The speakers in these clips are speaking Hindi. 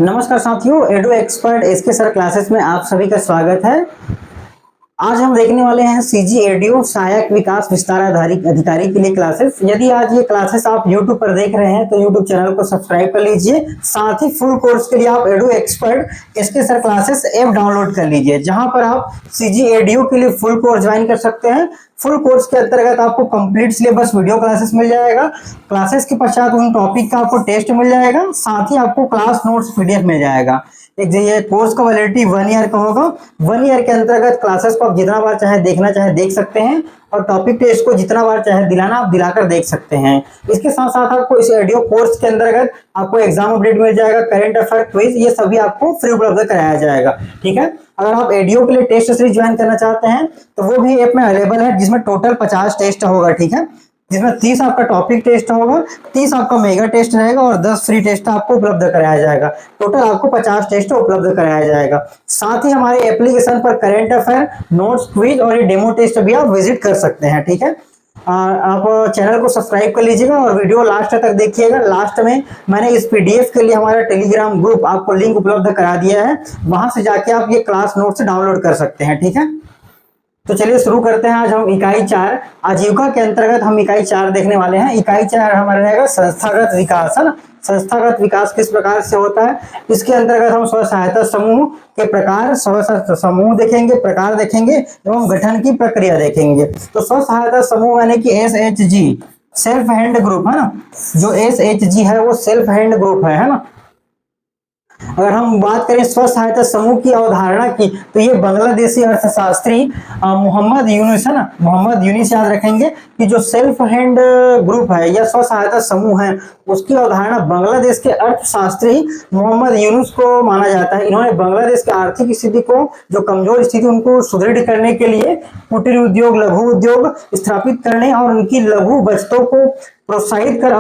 नमस्कार साथियों, एडु एक्सपर्ट एसके सर क्लासेस में आप सभी का स्वागत है। आज हम देखने वाले हैं सीजी एडीओ सहायक विकास विस्तार अधिकारी के लिए क्लासेस। यदि आज ये क्लासेस आप YouTube पर देख रहे हैं तो YouTube चैनल को सब्सक्राइब कर लीजिए। साथ ही फुल कोर्स के लिए आप edu expert SK sir classes app download कर लीजिए, जहां पर आप सीजी एडीओ के लिए फुल कोर्स ज्वाइन कर सकते हैं। फुल कोर्स के अंतर्गत आपको कंप्लीट सिलेबस वीडियो क्लासेस मिल जाएगा। क्लासेस के पश्चात उन टॉपिक का आपको टेस्ट मिल जाएगा, साथ ही आपको क्लास नोट्स पीडीएफ मिल जाएगा। एक ये कोर्स का वैलिडिटी 1 ईयर का होगा। 1 ईयर के अंतर्गत क्लासेस को आप जितना बार चाहे देखना चाहे देख सकते हैं, और टॉपिक टेस्ट को जितना बार चाहे दिलाना आप दिलाकर देख सकते हैं। इसके साथ साथ आपको इस ऑडियो कोर्स के अंतर्गत आपको एग्जाम अपडेट मिल जाएगा, करंट अफेयर क्विज, ये सभी आपको फ्री उपलब्ध कराया जाएगा। ठीक है, अगर आप एडीओ के लिए टेस्ट सीरीज ज्वाइन करना चाहते हैं तो वो भी ऐप में अवेलेबल है, जिसमें टोटल 50 टेस्ट होगा। ठीक है, जिसमें 30 आपका टॉपिक टेस्ट होगा, 30 आपका मेगा टेस्ट रहेगा और 10 फ्री टेस्ट आपको उपलब्ध कराया जाएगा। टोटल आपको 50 टेस्ट उपलब्ध कराया जाएगा। साथ ही हमारे एप्लीकेशन पर करंट अफेयर, नोट्स, क्विज और ये डेमो टेस्ट भी आप विजिट कर सकते हैं। ठीक है, आप चैनल को सब्सक्राइब कर लीजिएगा और वीडियो लास्ट तक देखिएगा। लास्ट में मैंने इस पीडीएफ के लिए हमारा टेलीग्राम ग्रुप आपको लिंक उपलब्ध करा दिया है, वहां से जाके आप ये क्लास नोट्स डाउनलोड कर सकते हैं। ठीक है, तो चलिए शुरू करते हैं। आज हम इकाई 4 आजीविका के अंतर्गत हम इकाई 4 देखने वाले हैं। इकाई 4 हमारा रहेगा संस्थागत विकास, है ना। संस्थागत विकास किस प्रकार से होता है, इसके अंतर्गत हम स्व सहायता समूह के प्रकार, स्व समूह देखेंगे, प्रकार देखेंगे एवं गठन की प्रक्रिया देखेंगे। तो स्व सहायता समूह यानी कि SHG सेल्फ हेल्प ग्रुप, है ना। जो SHG है वो सेल्फ हेल्प ग्रुप है ना। अगर हम बात करें स्व सहायता समूह की अवधारणा की, तो ये बांग्लादेशी अर्थशास्त्री मोहम्मद यूनुस, है ना, मोहम्मद यूनुस याद रखेंगे कि जो सेल्फ हेल्प ग्रुप है या स्व सहायता समूह है, उसकी अवधारणा बांग्लादेश के अर्थशास्त्री मोहम्मद यूनुस को माना जाता है। इन्होंने बांग्लादेश की आर्थिक स्थिति को, जो कमजोर स्थिति उनको सुदृढ़ करने के लिए कुटीर उद्योग, लघु उद्योग स्थापित करने और उनकी लघु बचतों को प्रोत्साहित कर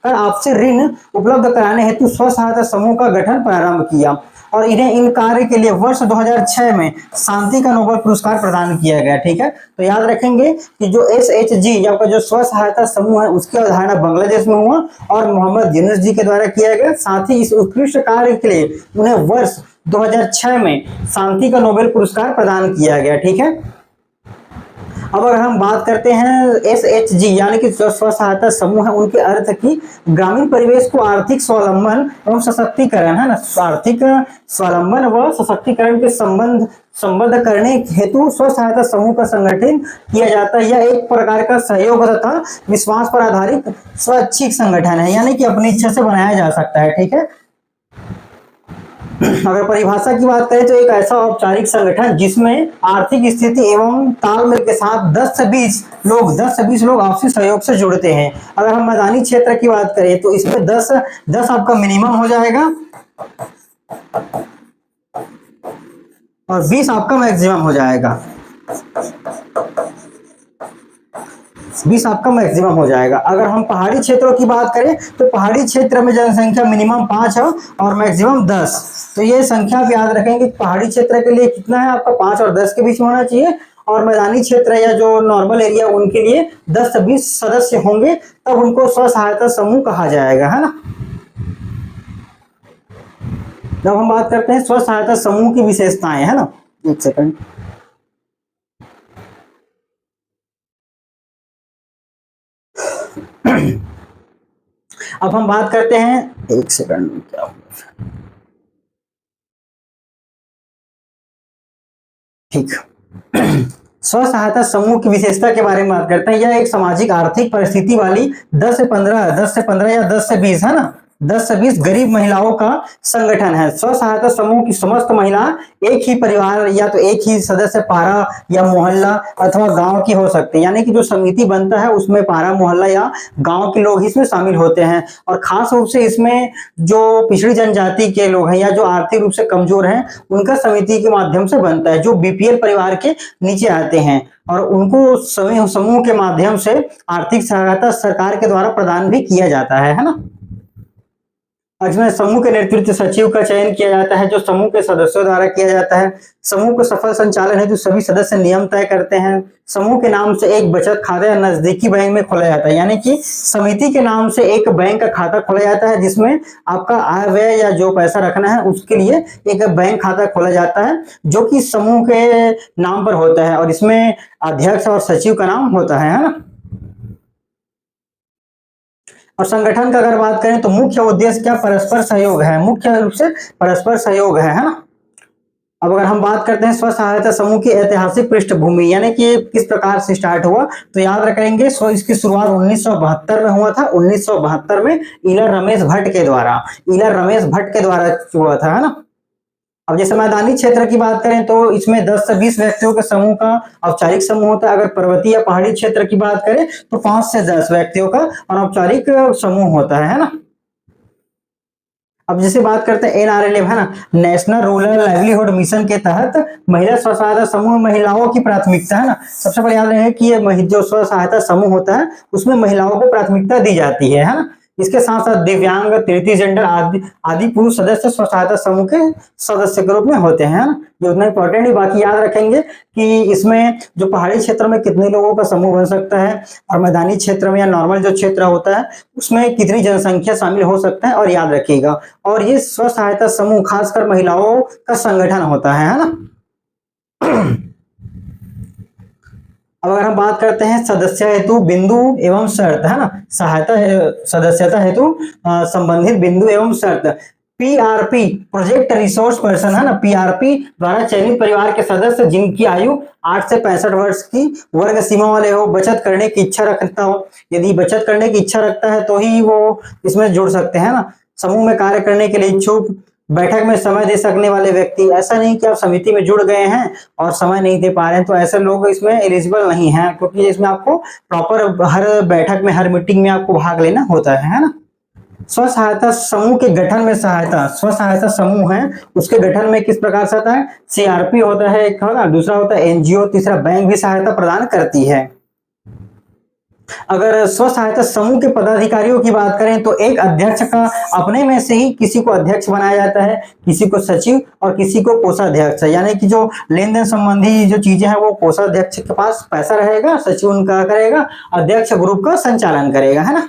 आपसे ऋण उपलब्ध कराने हेतु स्व सहायता समूह का गठन प्रारंभ किया, और इन्हें इन कार्य के लिए वर्ष 2006 में शांति का नोबेल पुरस्कार प्रदान किया गया। ठीक है, तो याद रखेंगे कि जो SHG या जो स्व सहायता समूह है उसकी अवधारणा बांग्लादेश में हुआ और मोहम्मद यूनुस जी के द्वारा किया गया। साथ ही इस उत्कृष्ट कार्य के लिए उन्हें वर्ष 2006 में शांति का नोबेल पुरस्कार प्रदान किया गया। ठीक है, अब अगर हम बात करते हैं SHG यानी कि स्व सहायता समूह है, उनके अर्थ की ग्रामीण परिवेश को आर्थिक स्वावलंबन एवं सशक्तिकरण, है ना, आर्थिक स्वावलंबन व सशक्तिकरण के संबद्ध करने हेतु स्व सहायता समूह का संगठन किया जाता है। यह एक प्रकार का सहयोग तथा विश्वास पर आधारित स्वैच्छिक संगठन है, यानी कि अपनी इच्छा से बनाया जा सकता है। ठीक है, अगर परिभाषा की बात करें तो एक ऐसा औपचारिक संगठन जिसमें आर्थिक स्थिति एवं तालमेल के साथ 10 से 20 लोग आपसी सहयोग से जुड़ते हैं। अगर हम मैदानी क्षेत्र की बात करें तो इसमें 10 आपका मिनिमम हो जाएगा और 20 आपका मैक्सिमम हो जाएगा। 20 आपका मैक्सिमम हो जाएगा। अगर हम पहाड़ी क्षेत्रों की बात करें तो पहाड़ी क्षेत्र में जनसंख्या मिनिमम 5 है और मैक्सिमम 10। तो ये संख्या आप याद रखेंगे, पहाड़ी क्षेत्र के लिए कितना है आपका, 5 और 10 के बीच में होना चाहिए, और मैदानी क्षेत्र या जो नॉर्मल एरिया उनके लिए 10 से 20 सदस्य होंगे, तब उनको स्व सहायता समूह कहा जाएगा, है ना। जब हम बात करते हैं स्व सहायता समूह की विशेषताएं, है ना, एक सेकंड, अब हम बात करते हैं, एक सेकंड, क्या हुआ, ठीक। स्व सहायता समूह की विशेषता के बारे में बात करते हैं। यह एक सामाजिक आर्थिक परिस्थिति वाली 10 से 15 या 10 से 20, है ना, 10 से 20 गरीब महिलाओं का संगठन है। स्व सहायता समूह की समस्त महिला एक ही परिवार या तो एक ही सदस्य पारा या मोहल्ला अथवा गांव की हो सकती है, यानी कि जो समिति बनता है उसमें पारा, मोहल्ला या गांव के लोग इसमें शामिल होते हैं। और खास रूप से इसमें जो पिछड़ी जनजाति के लोग हैं या जो आर्थिक रूप से कमजोर हैं, उनका समिति के माध्यम से बनता है, जो बीपीएल परिवार के नीचे आते हैं, और उनको समूह के माध्यम से आर्थिक सहायता सरकार के द्वारा प्रदान भी किया जाता है ना। इसमें समूह के नेतृत्व सचिव का चयन किया जाता है, जो समूह के सदस्यों द्वारा किया जाता है। समूह को सफल संचालन हेतु सभी सदस्य नियम तय करते हैं। समूह के नाम से एक बचत खाता या नजदीकी बैंक में खोला जाता है, यानी कि समिति के नाम से एक बैंक का खाता खोला जाता है, जिसमें आपका आय व्यय या जो पैसा रखना है उसके लिए एक बैंक खाता खोला जाता है, जो कि समूह के नाम पर होता है, और इसमें अध्यक्ष और सचिव का नाम होता है ना। और संगठन का अगर बात करें तो मुख्य उद्देश्य क्या, परस्पर सहयोग है, मुख्य रूप से परस्पर सहयोग है ना। अब अगर हम बात करते हैं स्व सहायता समूह की ऐतिहासिक पृष्ठभूमि, यानी कि किस प्रकार से स्टार्ट हुआ, तो याद रखेंगे इसकी शुरुआत 1972 में हुआ था। 1972 में ईला रमेश भट्ट के द्वारा हुआ था, है ना। अब जैसे मैदानी क्षेत्र की बात करें तो इसमें 10 से 20 व्यक्तियों के समूह का औपचारिक समूह होता है। अगर पर्वतीय या पहाड़ी क्षेत्र की बात करें तो 5 से 10 व्यक्तियों का अनौपचारिक समूह होता है ना। अब जैसे बात करते हैं NRLM, है ना, नेशनल रूरल लाइवलीहुड मिशन के तहत महिला स्व सहायता समूह महिलाओं की प्राथमिकता, है ना। सबसे पहले याद रहे कि ये जो स्व सहायता समूह होता है उसमें महिलाओं को प्राथमिकता दी जाती है ना। इसके साथ साथ दिव्यांग, तृतीय जेंडर आदि पुरुष सदस्य स्व सहायता समूह के सदस्य के रूप में होते हैं ना। ये उतना इंपॉर्टेंट है। बाकी याद रखेंगे कि इसमें जो पहाड़ी क्षेत्र में कितने लोगों का समूह बन सकता है, और मैदानी क्षेत्र में या नॉर्मल जो क्षेत्र होता है उसमें कितनी जनसंख्या शामिल हो सकता है, और याद रखिएगा। और ये स्व सहायता समूह खासकर महिलाओं का संगठन होता है ना। अब अगर हम बात करते हैं सदस्य हेतु बिंदु एवं शर्त, है ना, सदस्यता हेतु संबंधित बिंदु एवं शर्त। PRP प्रोजेक्ट रिसोर्स पर्सन, है ना, PRP द्वारा चयनित परिवार के सदस्य जिनकी आयु 8 से 65 वर्ष की वर्ग सीमा वाले हो, बचत करने की इच्छा रखता हो। यदि बचत करने की इच्छा रखता है तो ही वो इसमें जुड़ सकते हैं ना। समूह में कार्य करने के लिए इच्छुक, बैठक में समय दे सकने वाले व्यक्ति। ऐसा नहीं कि आप समिति में जुड़ गए हैं और समय नहीं दे पा रहे हैं, तो ऐसे लोग इसमें एलिजिबल नहीं है, क्योंकि इसमें आपको प्रॉपर हर बैठक में, हर मीटिंग में आपको भाग लेना होता है ना। स्व सहायता समूह के गठन में सहायता, स्व सहायता समूह है उसके गठन में किस प्रकार से आता है, CRP होता है एक, है ना, दूसरा होता है NGO, तीसरा बैंक भी सहायता प्रदान करती है। अगर स्व सहायता समूह के पदाधिकारियों की बात करें तो एक अध्यक्ष का अपने में से ही किसी को अध्यक्ष बनाया जाता है, किसी को सचिव और किसी को कोषाध्यक्ष, यानी कि जो लेन देन संबंधी जो चीजें हैं वो कोषाध्यक्ष के पास पैसा रहेगा, सचिव उनका करेगा, अध्यक्ष ग्रुप का संचालन करेगा, है ना।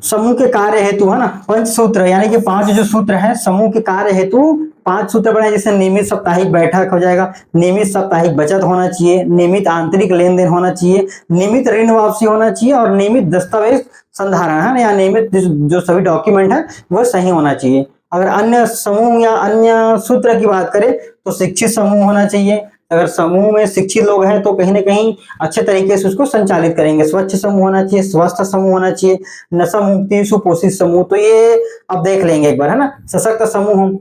समूह के कार्य हेतु, है ना, पंच सूत्र, यानी कि 5 जो सूत्र है समूह के कार्य हेतु 5 सूत्र बनाए, जैसे नियमित साप्ताहिक बैठक हो जाएगा, नियमित साप्ताहिक बचत होना चाहिए, नियमित आंतरिक लेन देन होना चाहिए, नियमित ऋण वापसी होना चाहिए, और नियमित दस्तावेज संधारण, है ना, या नियमित जो सभी डॉक्यूमेंट है वो सही होना चाहिए। अगर अन्य समूह या अन्य सूत्र की बात करें तो शिक्षित समूह होना चाहिए। अगर समूह में शिक्षित लोग हैं तो कहीं ना कहीं अच्छे तरीके से उसको संचालित करेंगे। स्वच्छ समूह होना चाहिए, स्वस्थ समूह होना चाहिए, नशा मुक्ति सुपोषित समूह, तो ये अब देख लेंगे एक बार, है ना। सशक्त समूह।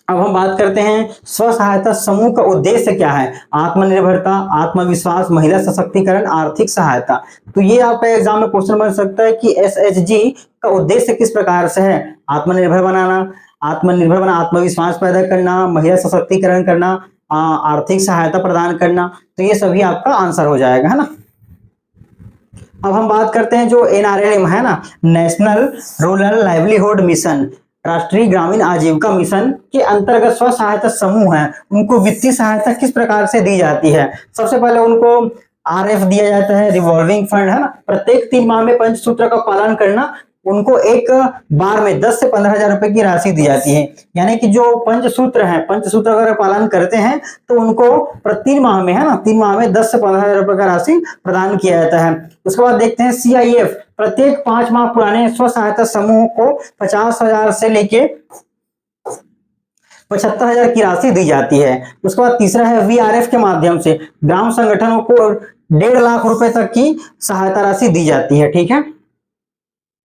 अब हम बात करते हैं स्व सहायता समूह का उद्देश्य क्या है। आत्मनिर्भरता, आत्मविश्वास, महिला सशक्तिकरण, आर्थिक सहायता। तो ये आपका एग्जाम में क्वेश्चन बन सकता है कि SHG का उद्देश्य किस प्रकार से है। आत्मनिर्भर बनाना, आत्मविश्वास पैदा करना, महिला सशक्तिकरण करना, आर्थिक सहायता प्रदान करना। तो ये सभी आपका आंसर हो जाएगा, है ना। अब हम बात करते हैं जो NRLM है ना, नेशनल रूरल लाइवलीहुड मिशन, राष्ट्रीय ग्रामीण आजीविका मिशन के अंतर्गत स्व सहायता समूह है, उनको वित्तीय सहायता किस प्रकार से दी जाती है। सबसे पहले उनको RF दिया जाता है, रिवॉल्विंग फंड, है ना। प्रत्येक 3 माह में पंचसूत्र का पालन करना, उनको एक बार में 10 से 15,000 रुपए की राशि दी जाती है। यानी कि जो पंचसूत्र है, पंचसूत्र अगर पालन करते हैं तो उनको 3 माह में, है ना, 3 माह में 10 से 15,000 रुपए का राशि प्रदान किया जाता है। उसके बाद देखते हैं CIF, प्रत्येक 5 माह पुराने स्व सहायता समूह को 50,000 से लेके 75,000 की राशि दी जाती है। उसके बाद तीसरा है VRF के माध्यम से ग्राम संगठनों को 1.5 लाख रुपए तक की सहायता राशि दी जाती है, ठीक है।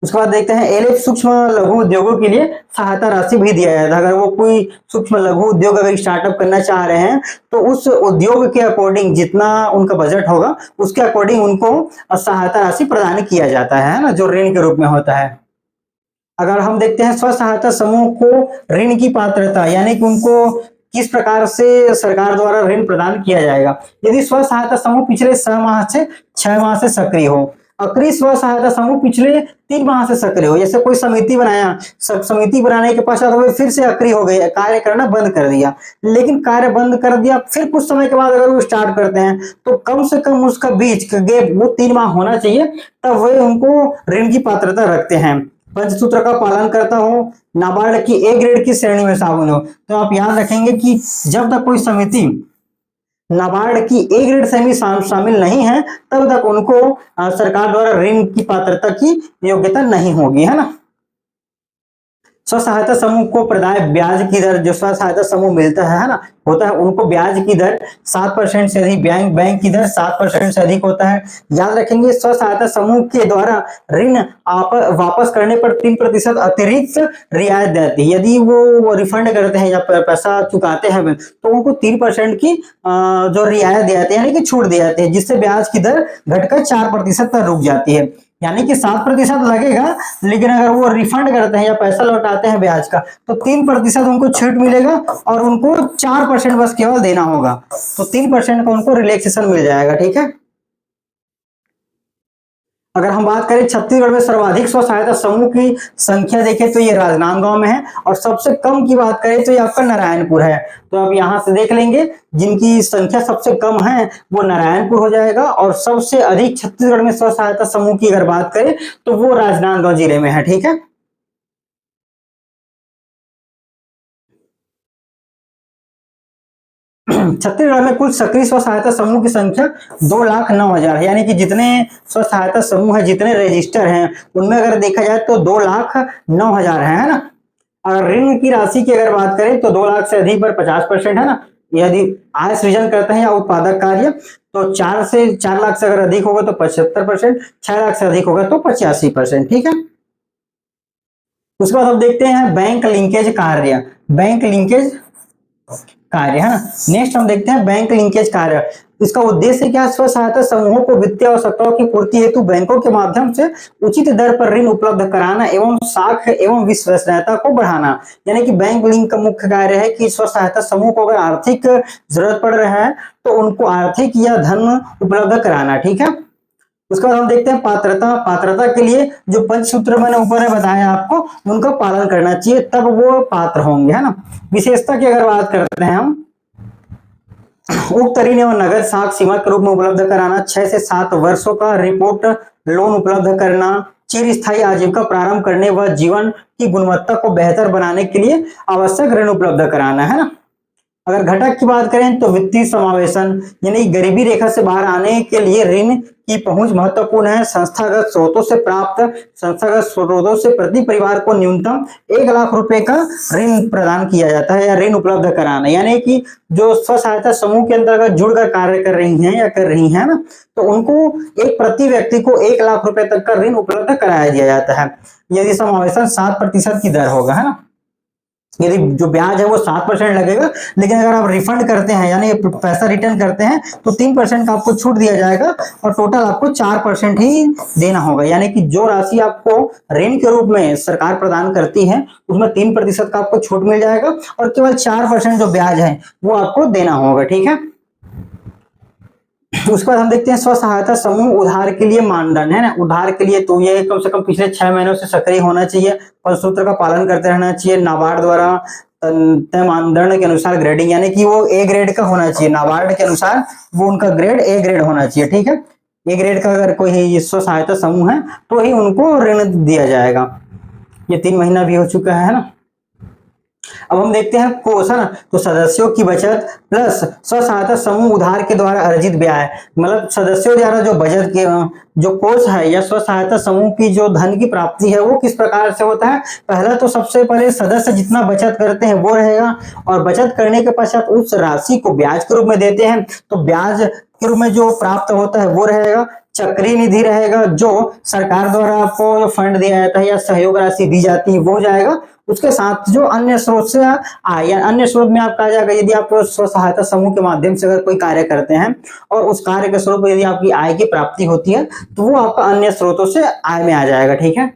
उसके बाद देखते हैं LF सूक्ष्म लघु उद्योगों के लिए सहायता राशि भी दिया जाता है। अगर वो कोई सूक्ष्म लघु उद्योग अगर स्टार्टअप करना चाह रहे हैं तो उस उद्योग के अकॉर्डिंग जितना उनका बजट होगा उसके अकॉर्डिंग उनको सहायता राशि प्रदान किया जाता है ना, जो ऋण के रूप में होता है। अगर हम देखते हैं स्व सहायता समूह को ऋण की पात्रता, यानी कि उनको किस प्रकार से सरकार द्वारा ऋण प्रदान किया जाएगा। यदि स्व सहायता समूह पिछले 6 माह से सक्रिय हो, अक्रिय स्व सहायता समूह पिछले 3 माह से सक्रिय हो, जैसे कोई समिति बनाया, समिति बनाने के पश्चात वो फिर से अक्रिय हो गए, कार्य करना बंद कर दिया, लेकिन कार्य बंद कर दिया फिर कुछ समय के बाद अगर वो स्टार्ट करते हैं तो कम से कम उसका बीच का गैप वो 3 माह होना चाहिए, तब वे उनको ऋण की पात्रता रखते हैं। पंचसूत्र का पालन करता हो, नाबार्ड की ए ग्रेड की श्रेणी में शामिल हो। तो आप याद रखेंगे कि जब तक कोई समिति नाबार्ड की ए ग्रेड से भी शामिल नहीं है तब तक उनको सरकार द्वारा ऋण की पात्रता की योग्यता नहीं होगी, है ना। स्व सहायता समूह को प्रदाय ब्याज की दर, जो स्व सहायता समूह मिलता है ना, होता है, उनको ब्याज की दर 7% से अधिक, बैंक की दर 7% से अधिक होता है। याद रखेंगे स्व सहायता समूह के द्वारा ऋण वापस करने पर 3% अतिरिक्त रियायत देती है। यदि वो रिफंड करते हैं या पैसा चुकाते हैं तो उनको 3% की जो रियायत दी जाती है, यानी कि छूट दी जाती है, जिससे ब्याज की दर घटकर 4% पर रुक जाती है। यानी कि 7% लगेगा, लेकिन अगर वो रिफंड करते हैं या पैसा लौटाते हैं ब्याज का तो 3% उनको छूट मिलेगा और उनको 4% बस केवल देना होगा, तो 3% का उनको रिलैक्सेशन मिल जाएगा, ठीक है। अगर हम बात करें छत्तीसगढ़ में सर्वाधिक स्व सहायता समूह की संख्या देखें तो ये राजनांदगांव में है, और सबसे कम की बात करें तो ये आपका नारायणपुर है। तो आप यहां से देख लेंगे जिनकी संख्या सबसे कम है वो नारायणपुर हो जाएगा, और सबसे अधिक छत्तीसगढ़ में स्व सहायता समूह की अगर बात करें तो वो राजनांदगांव जिले में है, ठीक है। छत्तीसगढ़ में कुल सक्रिय स्व सहायता समूह की संख्या 2,09,000 है, यानी कि जितने स्व सहायता समूह है, जितने रजिस्टर हैं, उनमें अगर देखा जाए तो 2,09,000 है ना। और ऋण की राशि की अगर बात करें तो 2 लाख से अधिक पर 50% है ना। यदि आय सृजन करते हैं या उत्पादक कार्य तो 4 लाख से अगर अधिक होगा तो 75%, 6 लाख से अधिक होगा तो 85%, ठीक है। उसके बाद हम देखते हैं बैंक लिंकेज कार्य, बैंक लिंकेज कार्य है। नेक्स्ट हम देखते हैं बैंक लिंकेज कार्य। इसका उद्देश्य क्या? स्व सहायता समूहों को वित्तीय आवश्यकताओं की पूर्ति हेतु बैंकों के माध्यम से उचित दर पर ऋण उपलब्ध कराना एवं साख एवं विश्वसनीयता को बढ़ाना। यानी कि बैंक लिंक का मुख्य कार्य है कि स्व सहायता समूह को अगर आर्थिक जरूरत पड़ रहा है तो उनको आर्थिक या धन उपलब्ध कराना, ठीक है। उसके बाद हम देखते हैं पात्रता। पात्रता के लिए जो पंचसूत्र मैंने ऊपर में बताया आपको, उनका पालन करना चाहिए, तब वो पात्र होंगे, है ना। विशेषता की अगर बात करते हैं हम, उक्त ऋण एवं नगद साख सीमा के रूप में उपलब्ध कराना, 6 से 7 वर्षों का रिपोर्ट लोन उपलब्ध करना, चिरस्थायी आजीविका प्रारंभ करने व जीवन की गुणवत्ता को बेहतर बनाने के लिए आवश्यक ऋण उपलब्ध कराना, है ना। अगर घटक की बात करें तो वित्तीय समावेशन, यानी गरीबी रेखा से बाहर आने के लिए ऋण की पहुंच महत्वपूर्ण है। संस्थागत स्रोतों से प्रति परिवार को न्यूनतम 1 लाख रुपए का ऋण प्रदान किया जाता है या ऋण उपलब्ध कराना। यानी कि जो स्व सहायता समूह के अंतर्गत जुड़कर कार्य कर रही हैं या कर रही हैं ना, तो उनको एक प्रति व्यक्ति को 1 लाख रुपए तक का ऋण उपलब्ध कराया दिया जाता है, यदि समावेशन 7% की दर होगा, है ना। यदि जो ब्याज है वो 7% लगेगा, लेकिन अगर आप रिफंड करते हैं यानी पैसा रिटर्न करते हैं तो 3% का आपको छूट दिया जाएगा और टोटल आपको 4% ही देना होगा। यानी कि जो राशि आपको ऋण के रूप में सरकार प्रदान करती है उसमें 3% का आपको छूट मिल जाएगा और केवल 4% जो ब्याज है वो आपको देना होगा, ठीक है। उसके बाद हम देखते हैं स्व सहायता समूह उधार के लिए मानदंड, है ना। उधार के लिए तो ये कम से कम पिछले 6 महीनों से सक्रिय होना चाहिए, पंचसूत्र का पालन करते रहना चाहिए, नाबार्ड द्वारा तय मानदंड के अनुसार ग्रेडिंग, यानी कि वो ए ग्रेड का होना चाहिए, नाबार्ड के अनुसार वो उनका ग्रेड ए ग्रेड होना चाहिए, ठीक है। ए ग्रेड का अगर कोई स्व सहायता समूह है तो ही उनको ऋण दिया जाएगा। ये 3 महीना भी हो चुका है ना। अब हम देखते हैं कोष, है ना। तो सदस्यों की बचत प्लस स्व सहायता समूह उधार के द्वारा अर्जित ब्याज, मतलब सदस्यों द्वारा जो बचत के जो कोष है या स्व सहायता समूह की जो धन की प्राप्ति है वो किस प्रकार से होता है। पहला तो सबसे पहले सदस्य जितना बचत करते हैं वो रहेगा, और बचत करने के पश्चात उस राशि को ब्याज के रूप में देते हैं, तो ब्याज के रूप में जो प्राप्त होता है वो रहेगा। चक्रीय निधि रहेगा, जो सरकार द्वारा आपको फंड दिया जाता है या सहयोग राशि दी जाती है वो जाएगा। उसके साथ जो अन्य स्रोत से आय या अन्य स्रोत में आपका आ जाएगा, यदि आप स्व सहायता समूह के माध्यम से अगर कोई कार्य करते हैं और उस कार्य के स्वरूप यदि आपकी आय की प्राप्ति होती है तो वो आपका अन्य स्रोतों से आय में आ जाएगा, ठीक है।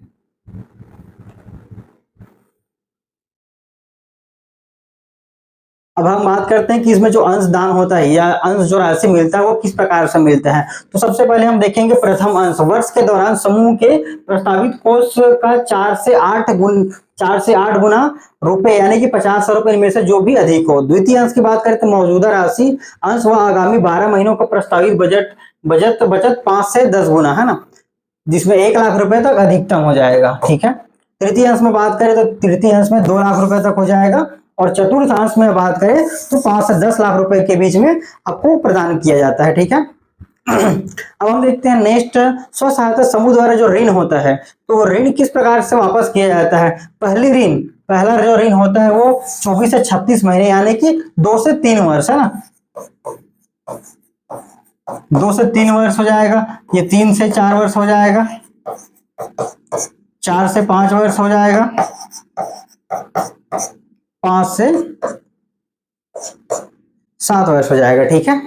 अब हम बात करते हैं कि इसमें जो अंश दान होता है या अंश जो राशि मिलता है वो किस प्रकार से मिलता है। तो सबसे पहले हम देखेंगे प्रथम अंश। वर्ष के दौरान समूह के प्रस्तावित कोष का 4 से 8 गुना रुपए यानी कि 50 रुपए इनमें से जो भी अधिक हो। द्वितीय अंश की बात करें तो मौजूदा राशि अंश व आगामी 12 महीनों का प्रस्तावित बचत 5 से 10 गुना, है ना, जिसमें 1 लाख रुपए तक अधिकतम हो जाएगा। ठीक है। तृतीय अंश में बात करें तो तृतीय अंश में 2 लाख रुपए तक हो जाएगा और चतुर्थ अंश में बात करें तो 5 से 10 लाख रुपए के बीच में आपको प्रदान किया जाता है। ठीक है। अब हम देखते हैं नेक्स्ट, स्व सहायता समूह द्वारा जो ऋण होता है तो ऋण किस प्रकार से वापस किया जाता है। पहला जो ऋण होता है वो 24 से 36 महीने यानी कि 2 से 3 वर्ष, है ना, 2 से 3 वर्ष हो जाएगा। ये 3 से 4 वर्ष हो जाएगा, 4 से 5 वर्ष हो जाएगा, 5 से 7 वर्ष हो जाएगा। ठीक है।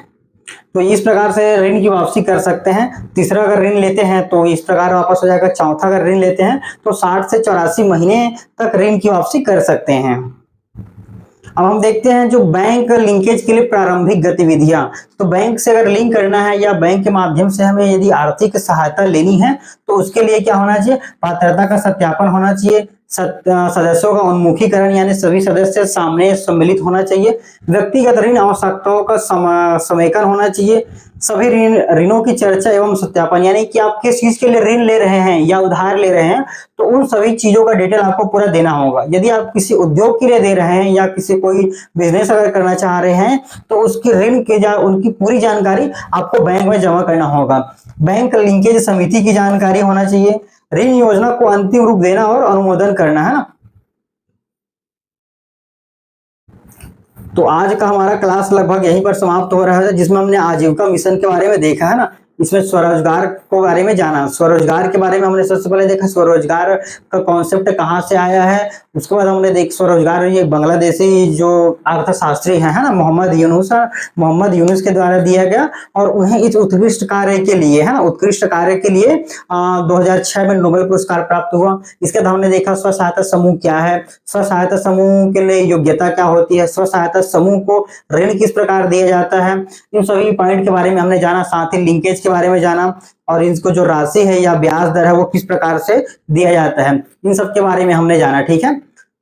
तो इस प्रकार से ऋण की वापसी कर सकते हैं। तीसरा अगर ऋण लेते हैं तो इस प्रकार वापस हो जाएगा। चौथा अगर ऋण लेते हैं तो 60 से 84 महीने तक ऋण की वापसी कर सकते हैं। अब हम देखते हैं जो बैंक लिंकेज के लिए प्रारंभिक गतिविधियां। तो बैंक से अगर लिंक करना है या बैंक के माध्यम से हमें यदि आर्थिक सहायता लेनी है तो उसके लिए क्या होना चाहिए, पात्रता का सत्यापन होना चाहिए, सदस्यों का उन्मुखीकरण यानी सभी सदस्य सामने सम्मिलित होना चाहिए, व्यक्तिगत ऋण आवश्यकताओं का समेकन होना चाहिए, सभी ऋणों की चर्चा एवं सत्यापन यानी कि आप किस चीज के लिए ऋण ले रहे हैं या उधार ले रहे हैं तो उन सभी चीजों का डिटेल आपको पूरा देना होगा। यदि आप किसी उद्योग के लिए दे रहे हैं या किसी कोई बिजनेस अगर करना चाह रहे हैं तो उसकी ऋण की उनकी पूरी जानकारी आपको बैंक में जमा करना होगा। बैंक लिंकेज समिति की जानकारी होना चाहिए, ऋण योजना को अंतिम रूप देना और अनुमोदन करना, है ना। तो आज का हमारा क्लास लगभग यहीं पर समाप्त हो रहा है जिसमें हमने आजीविका मिशन के बारे में देखा, है ना। इसमें स्वरोजगार के बारे में जाना, स्वरोजगार के बारे में हमने सबसे पहले देखा स्वरोजगार का कॉन्सेप्ट कहाँ से आया है। उसके बाद हमने देख स्वरोजगार ये बांग्लादेशी जो अर्थशास्त्री है ना, मोहम्मद यूनुस के द्वारा दिया गया और उन्हें इस उत्कृष्ट कार्य के लिए, है ना, उत्कृष्ट कार्य के लिए 2006 में नोबेल पुरस्कार प्राप्त हुआ। इसके बाद हमने देखा स्व सहायता समूह क्या है, स्व सहायता समूह के लिए योग्यता क्या होती है, स्व सहायता समूह को ऋण किस प्रकार दिया जाता है, इन सभी पॉइंट के बारे में हमने जाना। साथ ही लिंकेज के बारे में जाना और इनको जो राशि है या ब्याज दर है वो किस प्रकार से दिया जाता है, इन सब के बारे में हमने जाना। ठीक है।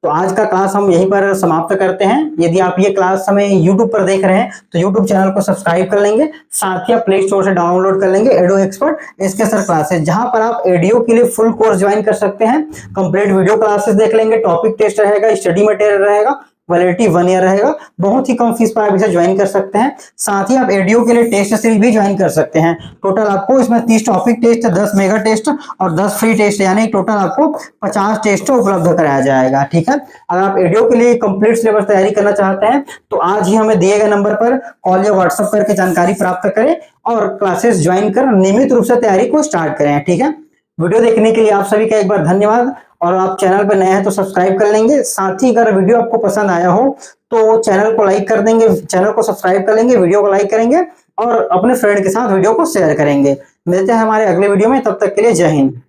तो आज का क्लास हम यहीं पर समाप्त करते हैं। यदि आप ये क्लास हमें YouTube पर देख रहे हैं तो YouTube चैनल को सब्सक्राइब कर लेंगे, साथ ही आप प्ले स्टोर से डाउनलोड कर लेंगे एडो एक्सपर्ट एसके सर क्लासेस, जहां पर आप एडीओ के लिए फुल कोर्स ज्वाइन कर सकते हैं। कंप्लीट वीडियो क्लासेस देख लेंगे, टॉपिक टेस्ट रहेगा, स्टडी मटेरियल रहेगा, वैलिडिटी 1 ईयर रहेगा, बहुत ही कम फीस पर आप इसे ज्वाइन कर सकते हैं। साथ ही आप एडीओ के लिए टेस्ट सीरीज भी ज्वाइन कर सकते हैं। टोटल आपको इसमें 30 टॉपिक टेस्ट, 10 मेगा टेस्ट और 10 फ्री टेस्ट यानी टोटल आपको 50 टेस्ट उपलब्ध कराया जाएगा। ठीक है। अगर आप एडीओ के लिए कंप्लीट सिलेबस तैयारी करना चाहते हैं तो आज ही हमें दिए गए नंबर पर कॉल या व्हाट्सएप करके जानकारी प्राप्त करें और क्लासेस ज्वाइन कर नियमित रूप से तैयारी को स्टार्ट करें। ठीक है। वीडियो देखने के लिए आप सभी का एक बार धन्यवाद और आप चैनल पर नए हैं तो सब्सक्राइब कर लेंगे। साथ ही अगर वीडियो आपको पसंद आया हो तो चैनल को लाइक कर देंगे, चैनल को सब्सक्राइब कर लेंगे, वीडियो को लाइक करेंगे और अपने फ्रेंड के साथ वीडियो को शेयर करेंगे। मिलते हैं हमारे अगले वीडियो में, तब तक के लिए जय हिंद।